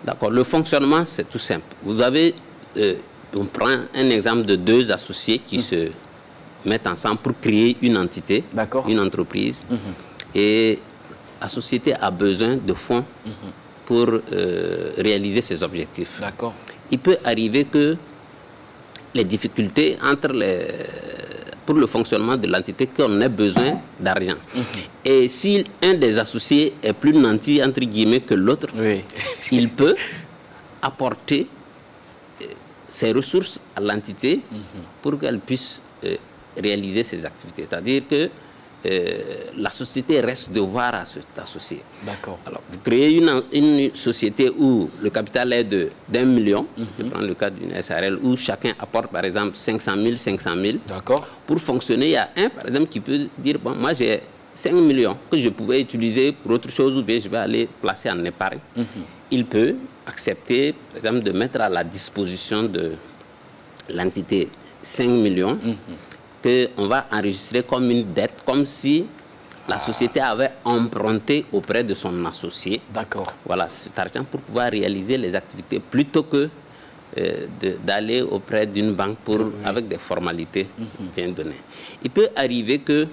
D'accord. Le fonctionnement, c'est tout simple. Vous avez, on prend un exemple de deux associés qui se mettent ensemble pour créer une entité, une entreprise. Et la société a besoin de fonds pour réaliser ses objectifs. D'accord. Il peut arriver que les difficultés pour le fonctionnement de l'entité, qu'on ait besoin d'argent. Et si un des associés est plus nanti, entre guillemets, que l'autre, il peut apporter ses ressources à l'entité pour qu'elle puisse réaliser ses activités. C'est-à-dire que la société reste devoir à cet associé. D'accord. Alors, vous créez une société où le capital est d'1 million, je prends le cas d'une SARL, où chacun apporte par exemple 500 000, 500 000. D'accord. Pour fonctionner, il y a un par exemple qui peut dire, bon, moi j'ai 5 millions que je pouvais utiliser pour autre chose ou bien je vais aller placer en épargne. Il peut accepter par exemple de mettre à la disposition de l'entité 5 millions qu'on va enregistrer comme une dette, comme si la société avait emprunté auprès de son associé. D'accord. Voilà, cet argent pour pouvoir réaliser les activités plutôt que d'aller auprès d'une banque avec des formalités bien données. Il peut arriver que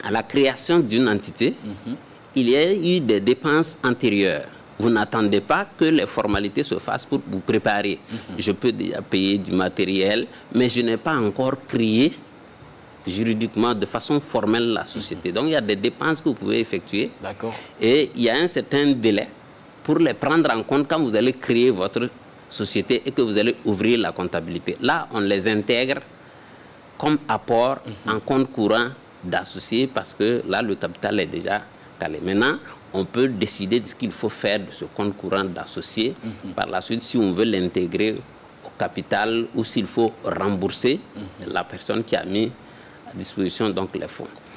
à la création d'une entité, il y a eu des dépenses antérieures. Vous n'attendez pas que les formalités se fassent pour vous préparer. Je peux déjà payer du matériel, mais je n'ai pas encore créé juridiquement, de façon formelle, la société. Donc, il y a des dépenses que vous pouvez effectuer. D'accord. Et il y a un certain délai pour les prendre en compte quand vous allez créer votre société et que vous allez ouvrir la comptabilité. Là, on les intègre comme apport en compte courant d'associés parce que là, le capital est déjà calé. Maintenant, on peut décider de ce qu'il faut faire de ce compte courant d'associés. Par la suite, si on veut l'intégrer au capital ou s'il faut rembourser la personne qui a mis à disposition donc les fonds.